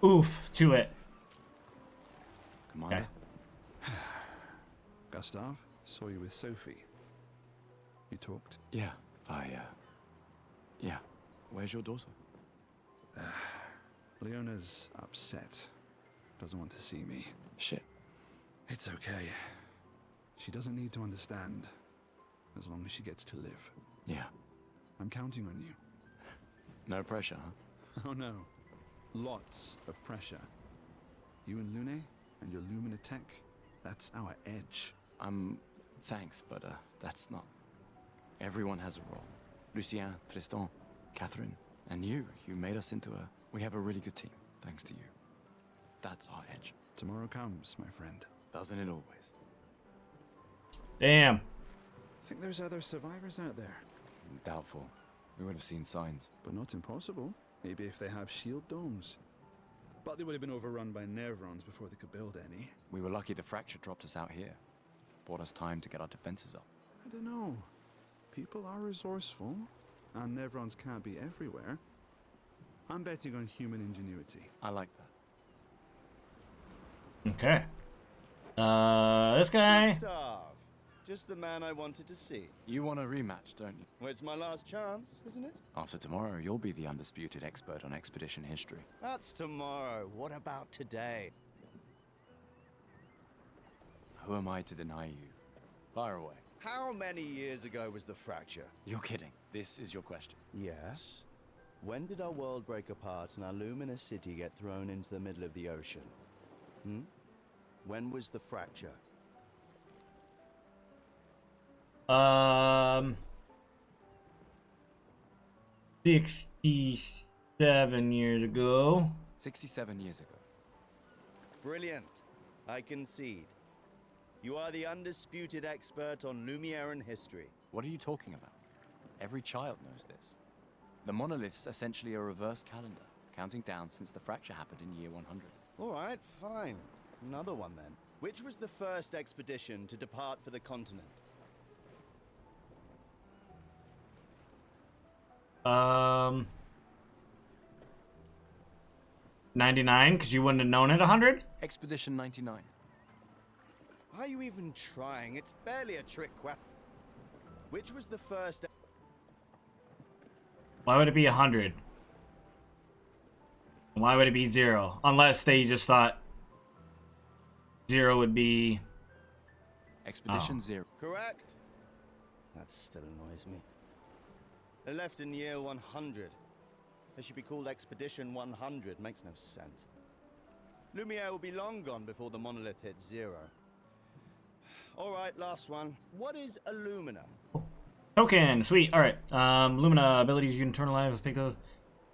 oof to it. Commander. Okay. Gustav, saw you with Sophie. You talked? Yeah, yeah. Where's your daughter? Leona's upset. Doesn't want to see me. Shit. It's okay. She doesn't need to understand, as long as she gets to live. Yeah. I'm counting on you. No pressure, huh? Oh no. Lots of pressure. You and Lune and your Lumina tech, that's our edge. Thanks, but that's not. Everyone has a role. Lucien, Tristan, Catherine, and you made us into a... We have a really good team, thanks to you. That's our edge. Tomorrow comes, my friend. Doesn't it always? Damn. I think there's other survivors out there. Doubtful. We would have seen signs. But not impossible. Maybe if they have shield domes. But they would have been overrun by Nevrons before they could build any. We were lucky the fracture dropped us out here. Bought us time to get our defenses up. I don't know. People are resourceful, and Nevrons can't be everywhere. I'm betting on human ingenuity. I like that. Okay. This guy. Gustav. Just the man I wanted to see. You want a rematch, don't you? Well, it's my last chance, isn't it? After tomorrow, you'll be the undisputed expert on expedition history. That's tomorrow. What about today? Who am I to deny you? Fire away. How many years ago was the fracture? You're kidding. This is your question. Yes. When did our world break apart and our luminous city get thrown into the middle of the ocean? When was the fracture? 67 years ago. 67 years ago. Brilliant. I concede. You are the undisputed expert on Lumieran history. What are you talking about? Every child knows this. The monolith's essentially a reverse calendar, counting down since the fracture happened in year 100. All right, fine. Another one then. Which was the first expedition to depart for the continent? 99, because you wouldn't have known it 100? Expedition 99. Are you even trying? It's barely a trick question. Which was the first... Why would it be 100? Why would it be 0? Unless they just thought 0 would be... Expedition 0. Correct. That still annoys me. They left in year 100. They should be called Expedition 100. Makes no sense. Lumiere will be long gone before the monolith hits 0. All right, last one. What is Illumina? Token, sweet. All right. Lumina abilities you can internalize with pick a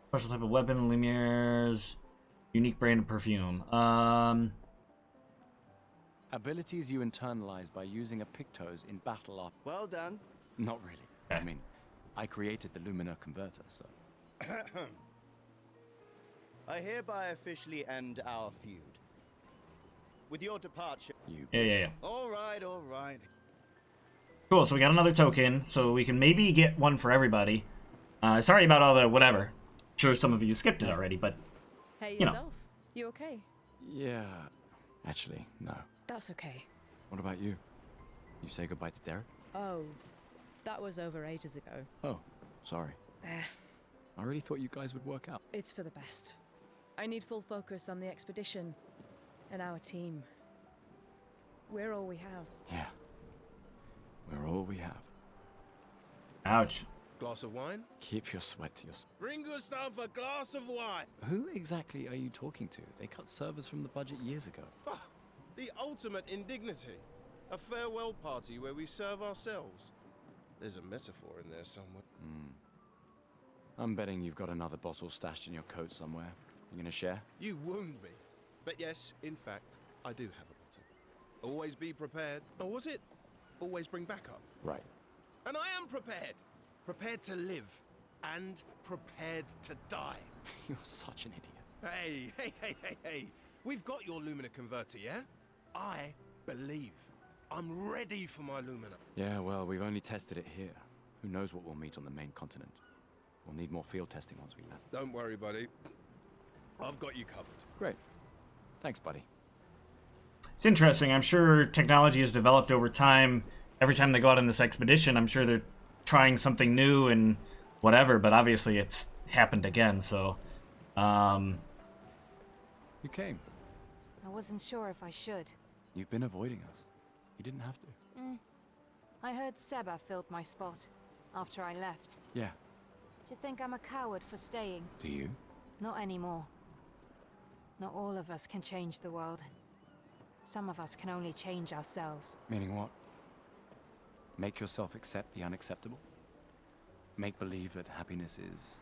special type of weapon. Lumiere's unique brand of perfume. Abilities you internalize by using a Pictos in battle are... Well done. Not really. Okay. I mean, I created the Lumina converter, so... I hereby officially end our feud. With your departure... Yeah. All right, all right. Cool, so we got another token, so we can maybe get one for everybody. Sorry about all the whatever. Sure, some of you skipped it already, but... Hey, you know. yourself. You okay? Yeah... Actually, no. That's okay. What about you? You say goodbye to Derek? Oh, that was over ages ago. Oh, sorry. I really thought you guys would work out. It's for the best. I need full focus on the expedition and our team. We're all we have. Yeah. We're all we have. Ouch. Glass of wine? Keep your sweat to yourself. Bring Gustav a glass of wine. Who exactly are you talking to? They cut servers from the budget years ago. Ah, the ultimate indignity. A farewell party where we serve ourselves. There's a metaphor in there somewhere. I'm betting you've got another bottle stashed in your coat somewhere. You gonna share? You wound me. But yes, in fact, I do have a bottle. Always be prepared. Or was it? Always bring backup. Right. And I am prepared. Prepared to live. And prepared to die. You're such an idiot. Hey. We've got your Lumina converter, yeah? I believe. I'm ready for my Lumina. Yeah, well, we've only tested it here. Who knows what we'll meet on the main continent. We'll need more field testing once we land. Don't worry, buddy. I've got you covered. Great. Thanks, buddy. It's interesting. I'm sure technology has developed over time. Every time they go out on this expedition, I'm sure they're trying something new and whatever, but obviously it's happened again, so... You came. I wasn't sure if I should. You've been avoiding us. You didn't have to. I heard Seba filled my spot after I left. Yeah. Do you think I'm a coward for staying? Do you? Not anymore. Not all of us can change the world. Some of us can only change ourselves. Meaning what? Make yourself accept the unacceptable? Make believe that happiness is...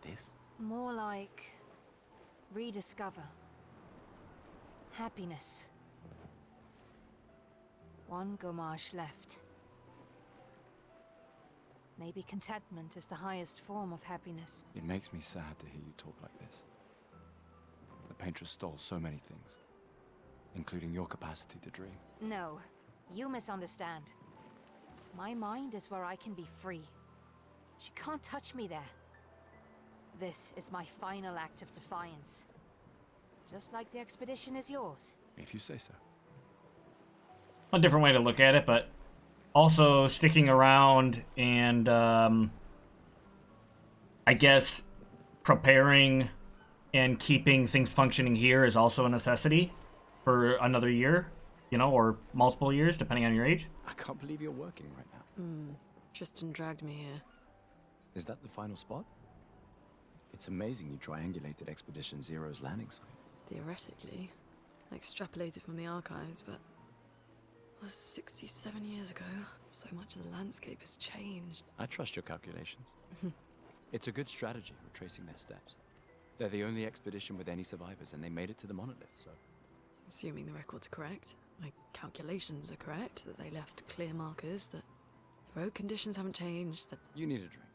this? More like... rediscover. Happiness. One Gomash left. Maybe contentment is the highest form of happiness. It makes me sad to hear you talk like this. The painter stole so many things, including your capacity to dream. No, you misunderstand. My mind is where I can be free. She can't touch me there. This is my final act of defiance. Just like the expedition is yours. If you say so. A different way to look at it, but also sticking around and, I guess, preparing and keeping things functioning here is also a necessity for another year, you know, or multiple years, depending on your age. I can't believe you're working right now. Tristan dragged me here. Is that the final spot? It's amazing you triangulated Expedition Zero's landing site. Theoretically. Extrapolated from the archives, but... it was 67 years ago. So much of the landscape has changed. I trust your calculations. It's a good strategy, retracing their steps. They're the only expedition with any survivors, and they made it to the monolith, so... Assuming the records are correct, my calculations are correct, that they left clear markers, that the road conditions haven't changed, that... You need a drink.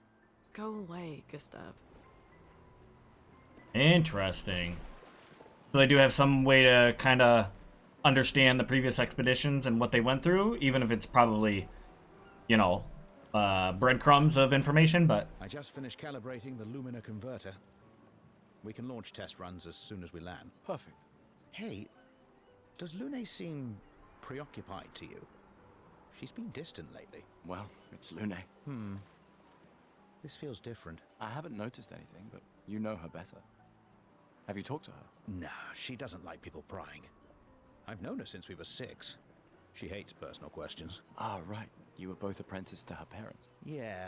Go away, Gustav. Interesting. So they do have some way to kind of understand the previous expeditions and what they went through, even if it's probably, you know, breadcrumbs of information, but... I just finished calibrating the Lumina converter. We can launch test runs as soon as we land. Perfect. Hey, does Lune seem preoccupied to you? She's been distant lately. Well, it's Lune. This feels different. I haven't noticed anything, but you know her better. Have you talked to her? No, she doesn't like people prying. I've known her since we were 6. She hates personal questions. Ah, right. You were both apprenticed to her parents. Yeah.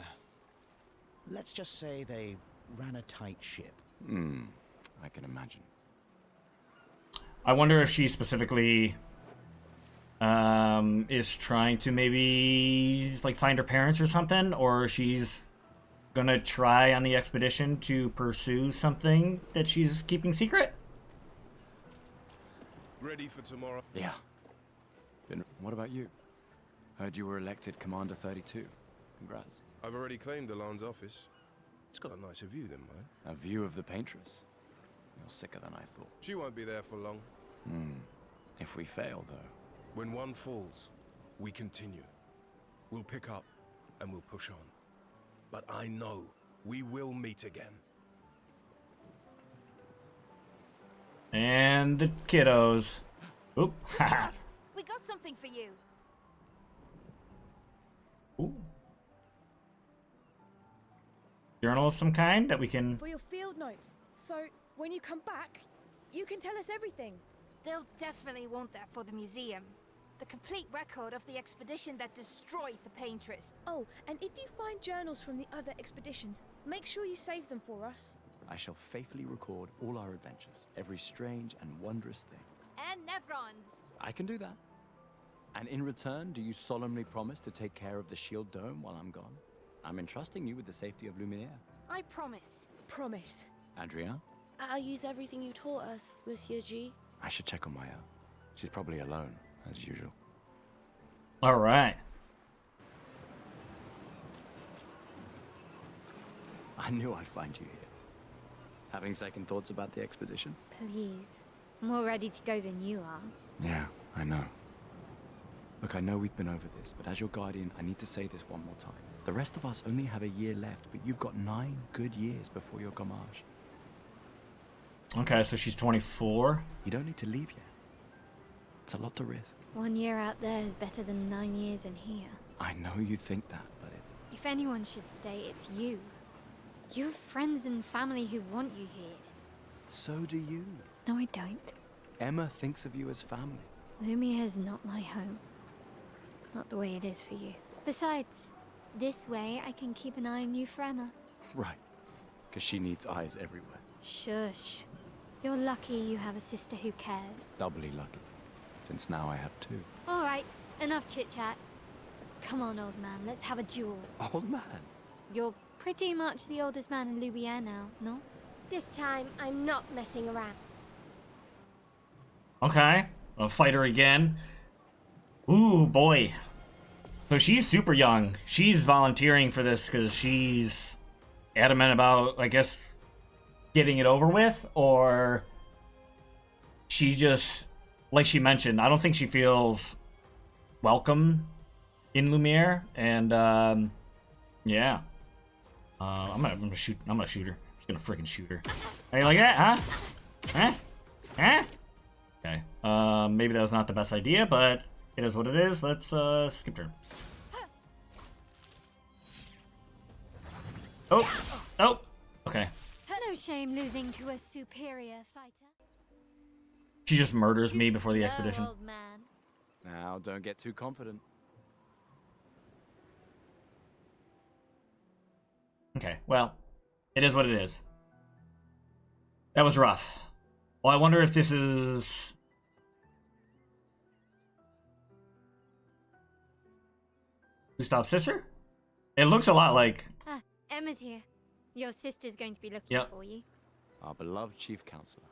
Let's just say they ran a tight ship. I can imagine. I wonder if she specifically is trying to maybe like find her parents or something, or she's gonna try on the expedition to pursue something that she's keeping secret. Ready for tomorrow? Yeah. What about you? Heard you were elected Commander 32. Congrats. I've already claimed Alon's office. It's got a nicer view than mine. A view of the Paintress. You're sicker than I thought. She won't be there for long. If we fail, though. When one falls, we continue. We'll pick up and we'll push on. But I know we will meet again. And the kiddos. Oop. Gustav, we got something for you. Ooh. Journal of some kind that we can... For your field notes. So, when you come back, you can tell us everything. They'll definitely want that for the museum. The complete record of the expedition that destroyed the Paintress. Oh, and if you find journals from the other expeditions, make sure you save them for us. I shall faithfully record all our adventures, every strange and wondrous thing. And Nevrons. I can do that. And in return, do you solemnly promise to take care of the shield dome while I'm gone? I'm entrusting you with the safety of Luminaire. I promise. Promise. Adrien? I'll use everything you taught us, Monsieur G. I should check on Maya. She's probably alone, as usual. All right. I knew I'd find you here. Having second thoughts about the expedition? Please. More ready to go than you are. Yeah, I know. Look, I know we've been over this, but as your guardian, I need to say this one more time. The rest of us only have a year left, but you've got 9 good years before your gommage. Okay, so she's 24. You don't need to leave yet. It's a lot to risk. 1 year out there is better than 9 years in here. I know you think that, but it's... If anyone should stay, it's you. You have friends and family who want you here. So do you. No, I don't. Emma thinks of you as family. Lumia's not my home. Not the way it is for you. Besides, this way I can keep an eye on you for Emma. Right. Because she needs eyes everywhere. Shush. You're lucky you have a sister who cares. Doubly lucky. Since now I have 2. All right, enough chit-chat. Come on, old man, let's have a duel. Old man? You're pretty much the oldest man in Louvier now, no? This time, I'm not messing around. Okay, a fighter again. Ooh, boy. So she's super young. She's volunteering for this because she's adamant about, I guess, getting it over with, or she just, like she mentioned, I don't think she feels welcome in Lumiere, and yeah, I'm gonna shoot her. I'm just gonna freaking shoot her. How you like that, huh? Huh? Okay. Maybe that was not the best idea, but it is what it is. Let's skip turn. Oh. Okay. No shame losing to a superior fighter. She just murders me before the expedition. Old man. Now, don't get too confident. Okay, well, it is what it is. That was rough. Well, I wonder if this is... Gustav's sister? It looks a lot like... Ah, Emma's here. Your sister's going to be looking for you. Our beloved chief counselor.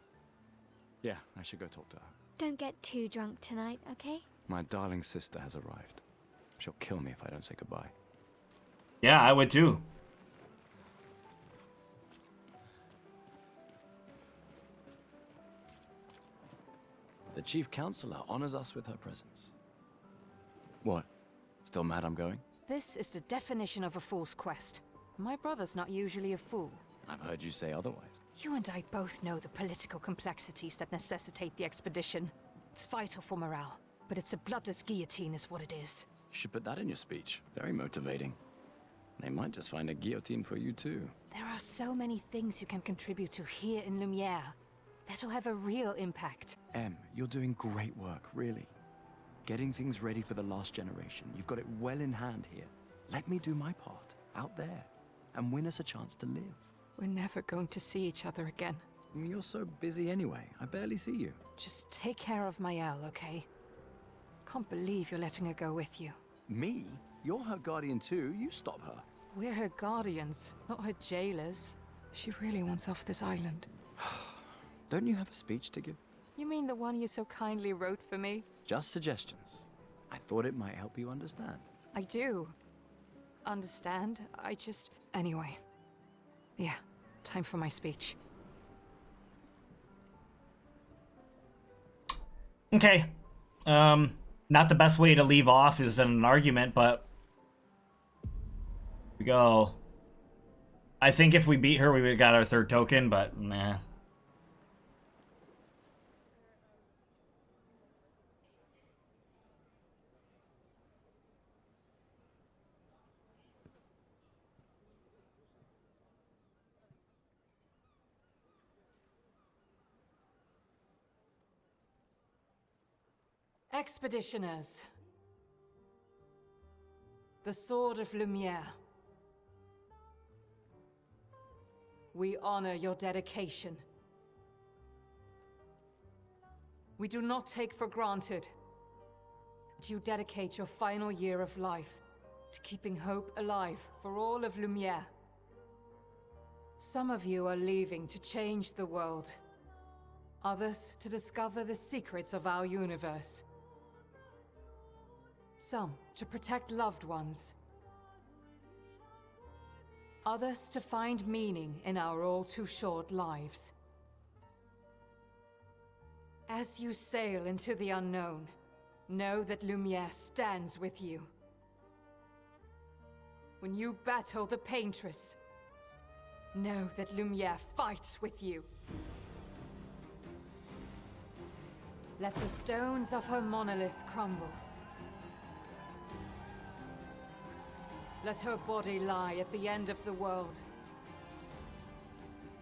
Yeah, I should go talk to her. Don't get too drunk tonight, okay? My darling sister has arrived. She'll kill me if I don't say goodbye. Yeah, I would too. The chief counselor honors us with her presence. What? Still mad I'm going? This is the definition of a fool's quest. My brother's not usually a fool. I've heard you say otherwise. You and I both know the political complexities that necessitate the expedition. It's vital for morale, but it's a bloodless guillotine is what it is. You should put that in your speech. Very motivating. They might just find a guillotine for you too. There are so many things you can contribute to here in Lumiere that'll have a real impact. Em, you're doing great work, really. Getting things ready for the last generation. You've got it well in hand here. Let me do my part, out there, and win us a chance to live. We're never going to see each other again. You're so busy anyway. I barely see you. Just take care of Mael, okay? Can't believe you're letting her go with you. Me? You're her guardian too. You stop her. We're her guardians, not her jailers. She really wants off this island. Don't you have a speech to give? You mean the one you so kindly wrote for me? Just suggestions. I thought it might help you understand. I do. Understand? I just... Anyway. Yeah, time for my speech. Okay. Not the best way to leave off is in an argument, but... we go. I think if we beat her, we would have got our third token, but nah. Expeditioners. The Sword of Lumiere. We honor your dedication. We do not take for granted that you dedicate your final year of life to keeping hope alive for all of Lumiere. Some of you are leaving to change the world. Others to discover the secrets of our universe. Some to protect loved ones. Others to find meaning in our all too short lives. As you sail into the unknown, know that Lumiere stands with you. When you battle the Paintress, know that Lumiere fights with you. Let the stones of her monolith crumble. Let her body lie at the end of the world.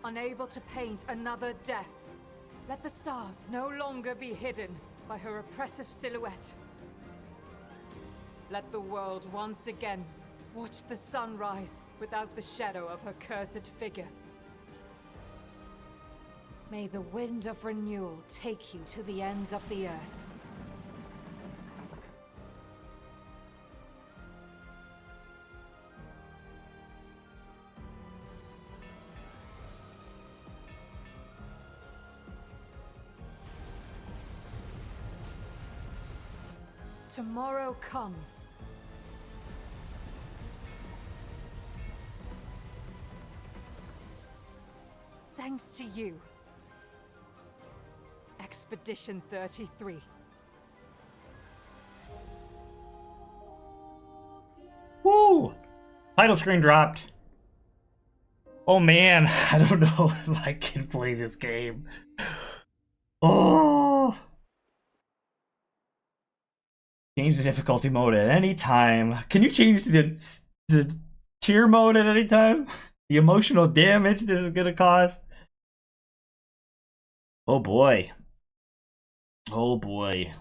Unable to paint another death, let the stars no longer be hidden by her oppressive silhouette. Let the world once again watch the sun rise without the shadow of her cursed figure. May the wind of renewal take you to the ends of the earth. Tomorrow comes. Thanks to you. Expedition 33. Woo! Title screen dropped. Oh man, I don't know if I can play this game. Oh! Change the difficulty mode at any time. Can you change the tier mode at any time? The emotional damage this is gonna cause? Oh boy. Oh boy.